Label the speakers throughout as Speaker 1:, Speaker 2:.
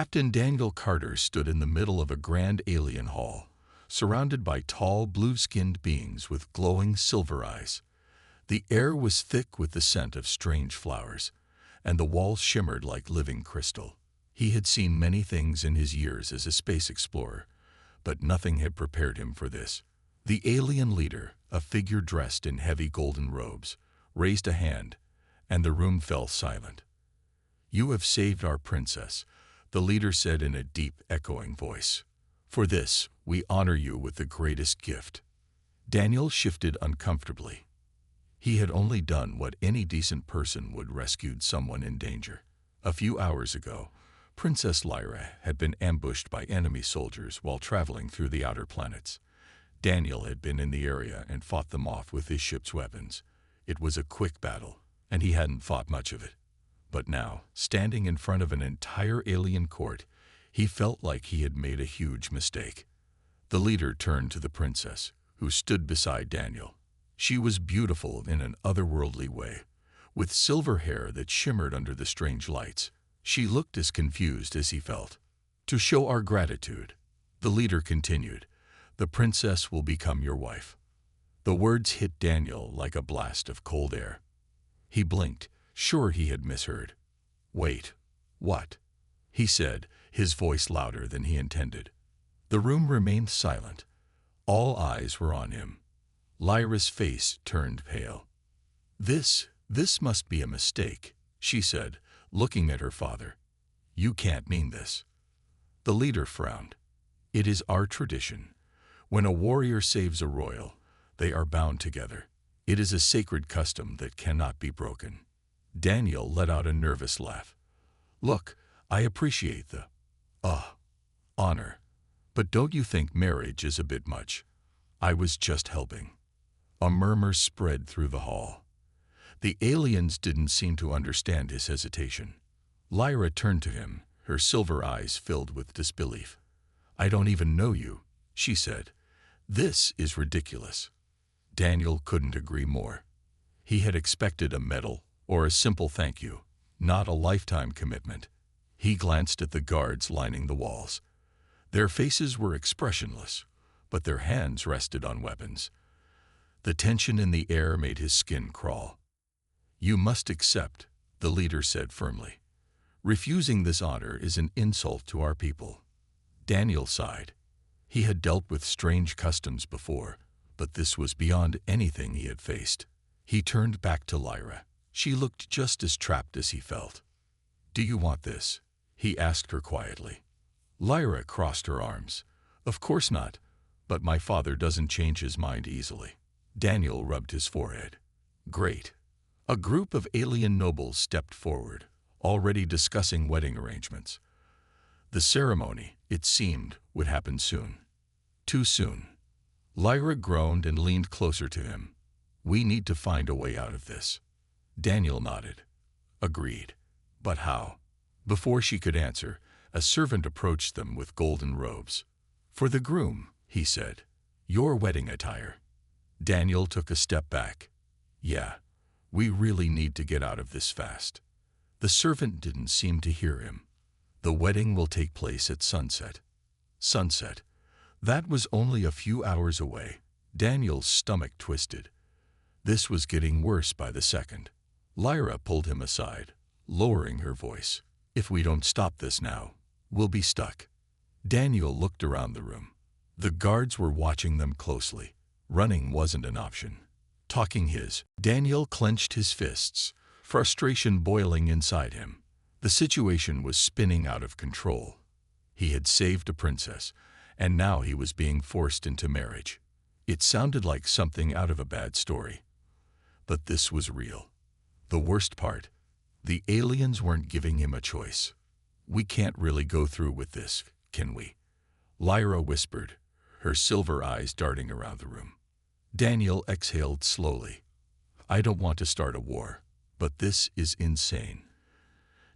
Speaker 1: Captain Daniel Carter stood in the middle of a grand alien hall, surrounded by tall, blue-skinned beings with glowing silver eyes. The air was thick with the scent of strange flowers, and the walls shimmered like living crystal. He had seen many things in his years as a space explorer, but nothing had prepared him for this. The alien leader, a figure dressed in heavy golden robes, raised a hand, and the room fell silent. "You have saved our princess," the leader said in a deep, echoing voice. "For this, we honor you with the greatest gift." Daniel shifted uncomfortably. He had only done what any decent person would: rescued someone in danger. A few hours ago, Princess Lyra had been ambushed by enemy soldiers while traveling through the outer planets. Daniel had been in the area and fought them off with his ship's weapons. It was a quick battle, and he hadn't thought much of it. But now, standing in front of an entire alien court, he felt like he had made a huge mistake. The leader turned to the princess, who stood beside Daniel. She was beautiful in an otherworldly way, with silver hair that shimmered under the strange lights. She looked as confused as he felt. "To show our gratitude," the leader continued, "the princess will become your wife." The words hit Daniel like a blast of cold air. He blinked, sure he had misheard. "Wait, what?" he said, his voice louder than he intended. The room remained silent. All eyes were on him. Lyra's face turned pale. This must be a mistake," she said, looking at her father. "You can't mean this." The leader frowned. "It is our tradition. When a warrior saves a royal, they are bound together. It is a sacred custom that cannot be broken." Daniel let out a nervous laugh. "Look, I appreciate the honor. But don't you think marriage is a bit much? I was just helping." A murmur spread through the hall. The aliens didn't seem to understand his hesitation. Lyra turned to him, her silver eyes filled with disbelief. "I don't even know you," she said. "This is ridiculous." Daniel couldn't agree more. He had expected a medal or a simple thank you, not a lifetime commitment. He glanced at the guards lining the walls. Their faces were expressionless, but their hands rested on weapons. The tension in the air made his skin crawl. "You must accept," the leader said firmly. "Refusing this honor is an insult to our people." Daniel sighed. He had dealt with strange customs before, but this was beyond anything he had faced. He turned back to Lyra. She looked just as trapped as he felt. "Do you want this?" he asked her quietly. Lyra crossed her arms. "Of course not, but my father doesn't change his mind easily." Daniel rubbed his forehead. "Great." A group of alien nobles stepped forward, already discussing wedding arrangements. The ceremony, it seemed, would happen soon. Too soon. Lyra groaned and leaned closer to him. "We need to find a way out of this." Daniel nodded. "Agreed. But how?" Before she could answer, a servant approached them with golden robes. "For the groom," he said. "Your wedding attire." Daniel took a step back. "Yeah, we really need to get out of this fast." The servant didn't seem to hear him. "The wedding will take place at sunset." Sunset. That was only a few hours away. Daniel's stomach twisted. This was getting worse by the second. Lyra pulled him aside, lowering her voice. "If we don't stop this now, we'll be stuck." Daniel looked around the room. The guards were watching them closely. Running wasn't an option. Daniel clenched his fists, frustration boiling inside him. The situation was spinning out of control. He had saved a princess, and now he was being forced into marriage. It sounded like something out of a bad story. But this was real. The worst part, the aliens weren't giving him a choice. "We can't really go through with this, can we?" Lyra whispered, her silver eyes darting around the room. Daniel exhaled slowly. "I don't want to start a war, but this is insane.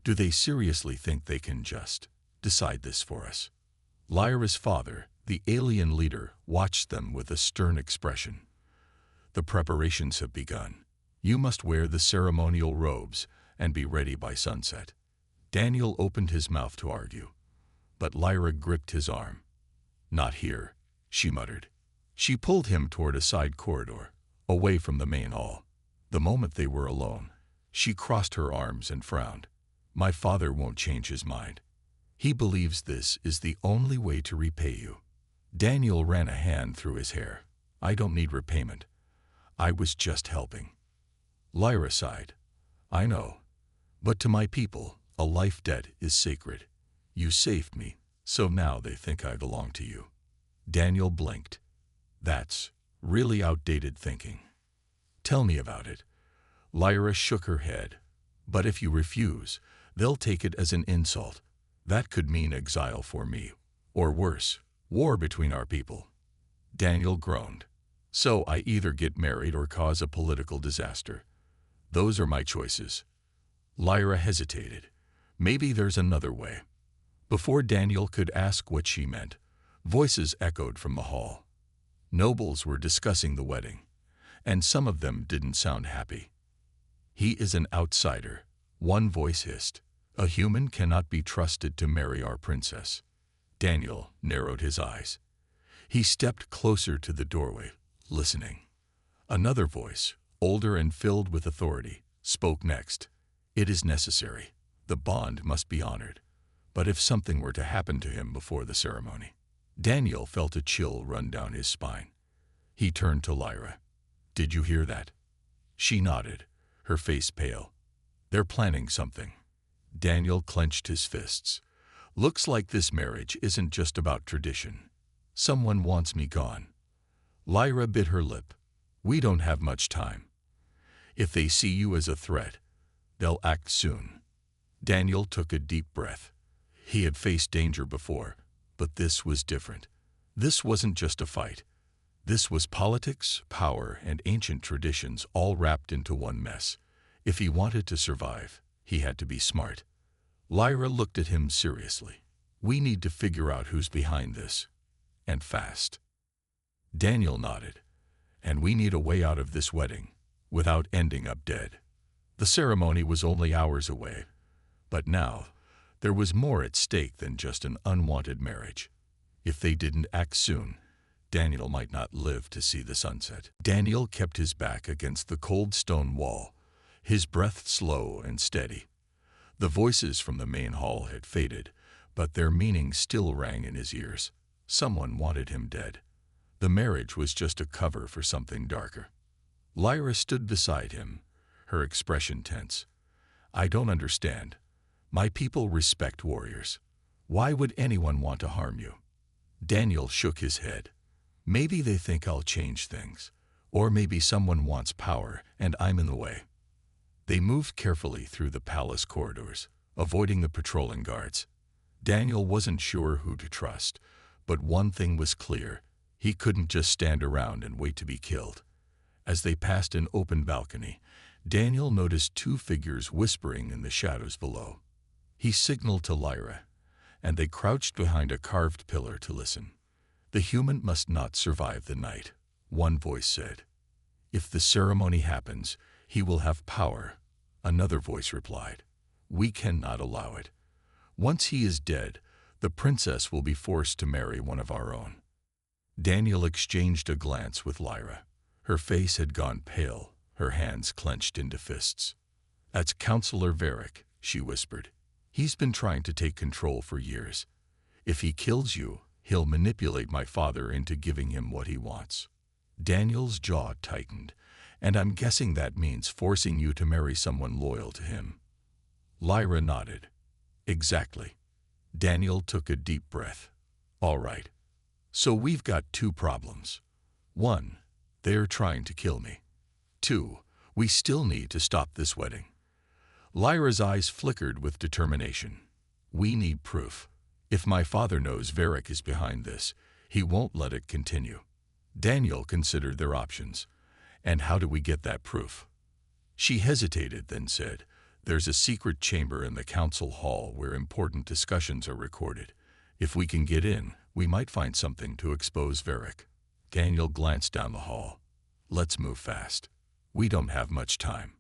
Speaker 1: Do they seriously think they can just decide this for us?" Lyra's father, the alien leader, watched them with a stern expression. "The preparations have begun. You must wear the ceremonial robes and be ready by sunset." Daniel opened his mouth to argue, But Lyra gripped his arm. "Not here," she muttered. She pulled him toward a side corridor, away from the main hall. The moment they were alone, she crossed her arms and frowned. "My father won't change his mind. He believes this is the only way to repay you." Daniel ran a hand through his hair. "I don't need repayment. I was just helping." Lyra sighed. "I know. But to my people, a life debt is sacred. You saved me, so now they think I belong to you." Daniel blinked. "That's really outdated thinking. Tell me about it." Lyra shook her head. "But if you refuse, they'll take it as an insult. That could mean exile for me, or worse, war between our people." Daniel groaned. "So I either get married or cause a political disaster. Those are my choices." Lyra hesitated. "Maybe there's another way." Before Daniel could ask what she meant, voices echoed from the hall. Nobles were discussing the wedding, and some of them didn't sound happy. "He is an outsider," one voice hissed. "A human cannot be trusted to marry our princess." Daniel narrowed his eyes. He stepped closer to the doorway, listening. Another voice, older and filled with authority, spoke next. "It is necessary. The bond must be honored. But if something were to happen to him before the ceremony..." Daniel felt a chill run down his spine. He turned to Lyra. "Did you hear that?" She nodded, her face pale. "They're planning something." Daniel clenched his fists. "Looks like this marriage isn't just about tradition. Someone wants me gone." Lyra bit her lip. "We don't have much time. If they see you as a threat, they'll act soon." Daniel took a deep breath. He had faced danger before, but this was different. This wasn't just a fight. This was politics, power, and ancient traditions all wrapped into one mess. If he wanted to survive, he had to be smart. Lyra looked at him seriously. "We need to figure out who's behind this. And fast." Daniel nodded. "And we need a way out of this wedding, without ending up dead." The ceremony was only hours away, but now there was more at stake than just an unwanted marriage. If they didn't act soon, Daniel might not live to see the sunset. Daniel kept his back against the cold stone wall, his breath slow and steady. The voices from the main hall had faded, but their meaning still rang in his ears. Someone wanted him dead. The marriage was just a cover for something darker. Lyra stood beside him, her expression tense. "I don't understand. My people respect warriors. Why would anyone want to harm you?" Daniel shook his head. "Maybe they think I'll change things. Or maybe someone wants power and I'm in the way." They moved carefully through the palace corridors, avoiding the patrolling guards. Daniel wasn't sure who to trust, but one thing was clear. He couldn't just stand around and wait to be killed. As they passed an open balcony, Daniel noticed two figures whispering in the shadows below. He signaled to Lyra, and they crouched behind a carved pillar to listen. "The human must not survive the night," one voice said. "If the ceremony happens, he will have power," another voice replied. "We cannot allow it. Once he is dead, the princess will be forced to marry one of our own." Daniel exchanged a glance with Lyra. Her face had gone pale, her hands clenched into fists. "That's Counselor Varric," she whispered. "He's been trying to take control for years. If he kills you, he'll manipulate my father into giving him what he wants." Daniel's jaw tightened. "And I'm guessing that means forcing you to marry someone loyal to him." Lyra nodded. "Exactly." Daniel took a deep breath. "All right. So we've got two problems. One, they're trying to kill me. Two, we still need to stop this wedding." Lyra's eyes flickered with determination. "We need proof. If my father knows Varric is behind this, he won't let it continue." Daniel considered their options. "And how do we get that proof?" She hesitated, then said, "There's a secret chamber in the council hall where important discussions are recorded. If we can get in, we might find something to expose Varric." Daniel glanced down the hall. "Let's move fast. We don't have much time."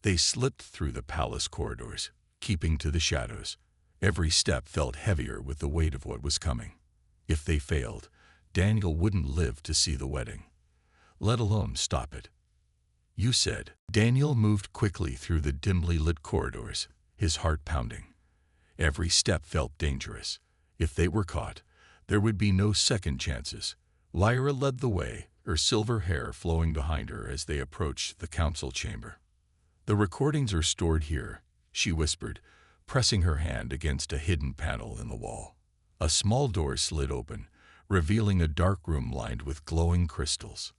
Speaker 1: They slipped through the palace corridors, keeping to the shadows. Every step felt heavier with the weight of what was coming. If they failed, Daniel wouldn't live to see the wedding, let alone stop it. You said. Daniel moved quickly through the dimly lit corridors, his heart pounding. Every step felt dangerous. If they were caught, there would be no second chances. Lyra led the way, her silver hair flowing behind her as they approached the council chamber. "The recordings are stored here," she whispered, pressing her hand against a hidden panel in the wall. A small door slid open, revealing a dark room lined with glowing crystals.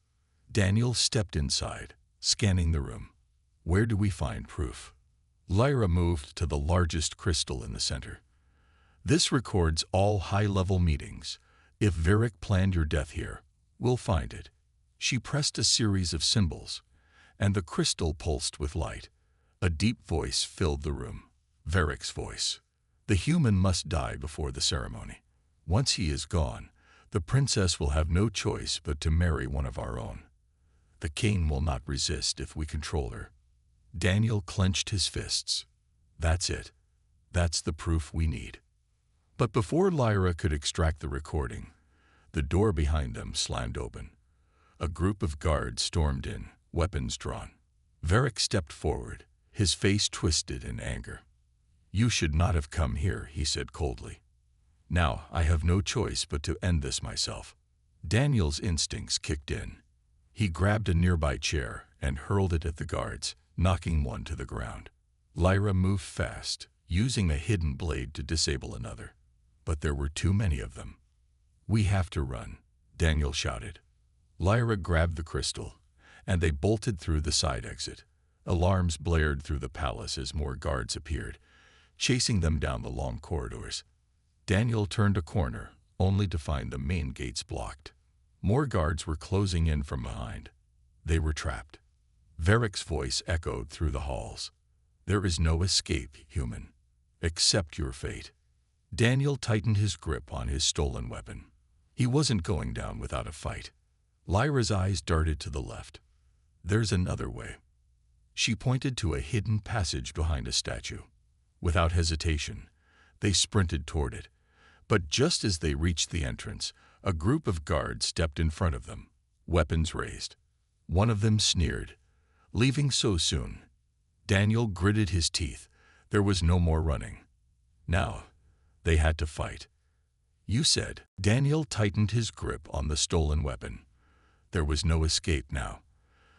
Speaker 1: Daniel stepped inside, scanning the room. "Where do we find proof?" Lyra moved to the largest crystal in the center. "This records all high-level meetings. If Varric planned your death here, we'll find it." She pressed a series of symbols, and the crystal pulsed with light. A deep voice filled the room. Varric's voice. "The human must die before the ceremony. Once he is gone, the princess will have no choice but to marry one of our own. The king will not resist if we control her." Daniel clenched his fists. "That's it. That's the proof we need." But before Lyra could extract the recording, the door behind them slammed open. A group of guards stormed in, weapons drawn. Varric stepped forward, his face twisted in anger. "You should not have come here," he said coldly. "Now I have no choice but to end this myself." Daniel's instincts kicked in. He grabbed a nearby chair and hurled it at the guards, knocking one to the ground. Lyra moved fast, using a hidden blade to disable another. But there were too many of them. "We have to run," Daniel shouted. Lyra grabbed the crystal, and they bolted through the side exit. Alarms blared through the palace as more guards appeared, chasing them down the long corridors. Daniel turned a corner, only to find the main gates blocked. More guards were closing in from behind. They were trapped. Varric's voice echoed through the halls. "There is no escape, human. Accept your fate." Daniel tightened his grip on his stolen weapon. He wasn't going down without a fight. Lyra's eyes darted to the left. "There's another way." She pointed to a hidden passage behind a statue. Without hesitation, they sprinted toward it. But just as they reached the entrance, a group of guards stepped in front of them, weapons raised. One of them sneered, "Leaving so soon?" Daniel gritted his teeth. There was no more running. Now, they had to fight. "You said." Daniel tightened his grip on the stolen weapon. There was no escape now.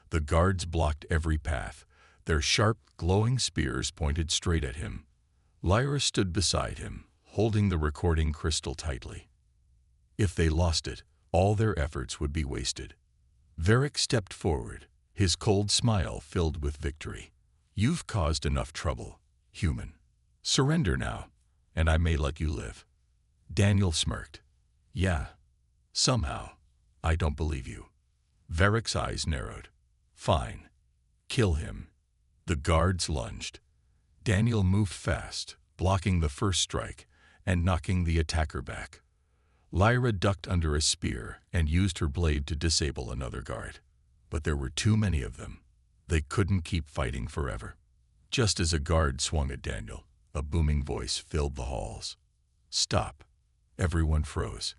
Speaker 1: The guards blocked every path. Their sharp, glowing spears pointed straight at him. Lyra stood beside him, holding the recording crystal tightly. If they lost it, all their efforts would be wasted. Varric stepped forward, his cold smile filled with victory. "You've caused enough trouble, human. Surrender now, and I may let you live." Daniel smirked. "Yeah, somehow. I don't believe you." Varric's eyes narrowed. "Fine. Kill him." The guards lunged. Daniel moved fast, blocking the first strike and knocking the attacker back. Lyra ducked under a spear and used her blade to disable another guard. But there were too many of them. They couldn't keep fighting forever. Just as a guard swung at Daniel, a booming voice filled the halls. "Stop." Everyone froze.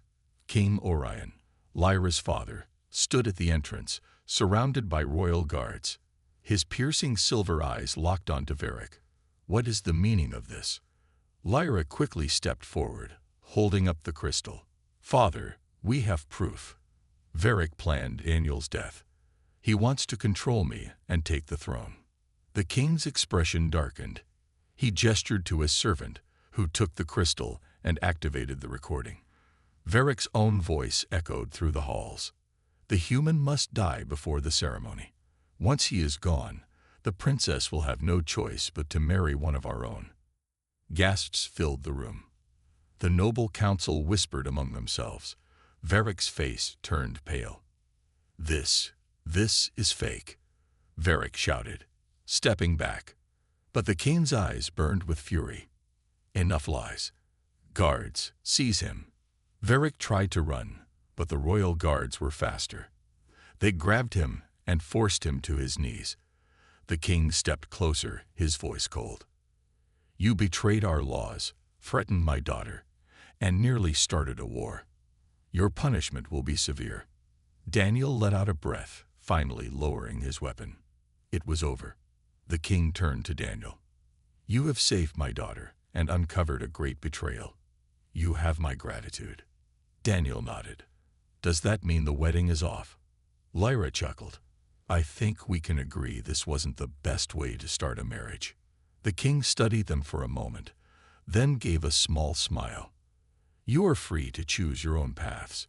Speaker 1: King Orion, Lyra's father, stood at the entrance, surrounded by royal guards. His piercing silver eyes locked onto Varric. "What is the meaning of this?" Lyra quickly stepped forward, holding up the crystal. "Father, we have proof. Varric planned Daniel's death. He wants to control me and take the throne." The king's expression darkened. He gestured to his servant, who took the crystal and activated the recording. Varric's own voice echoed through the halls. "The human must die before the ceremony. Once he is gone, the princess will have no choice but to marry one of our own." Gasps filled the room. The noble council whispered among themselves. Varric's face turned pale. This is fake," Varric shouted, stepping back. But the king's eyes burned with fury. "Enough lies. Guards, seize him." Varric tried to run, but the royal guards were faster. They grabbed him and forced him to his knees. The king stepped closer, his voice cold. "You betrayed our laws, threatened my daughter, and nearly started a war. Your punishment will be severe." Daniel let out a breath, finally lowering his weapon. It was over. The king turned to Daniel. "You have saved my daughter and uncovered a great betrayal. You have my gratitude." Daniel nodded. "Does that mean the wedding is off?" Lyra chuckled. "I think we can agree this wasn't the best way to start a marriage." The king studied them for a moment, then gave a small smile. "You are free to choose your own paths.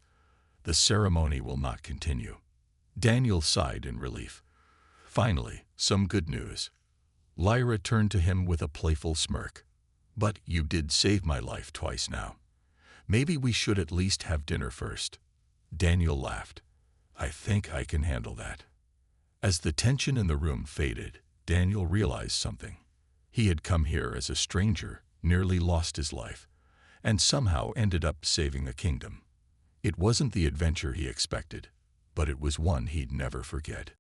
Speaker 1: The ceremony will not continue." Daniel sighed in relief. Finally, some good news. Lyra turned to him with a playful smirk. "But you did save my life twice now. Maybe we should at least have dinner first." Daniel laughed. "I think I can handle that." As the tension in the room faded, Daniel realized something. He had come here as a stranger, nearly lost his life, and somehow ended up saving a kingdom. It wasn't the adventure he expected, but it was one he'd never forget.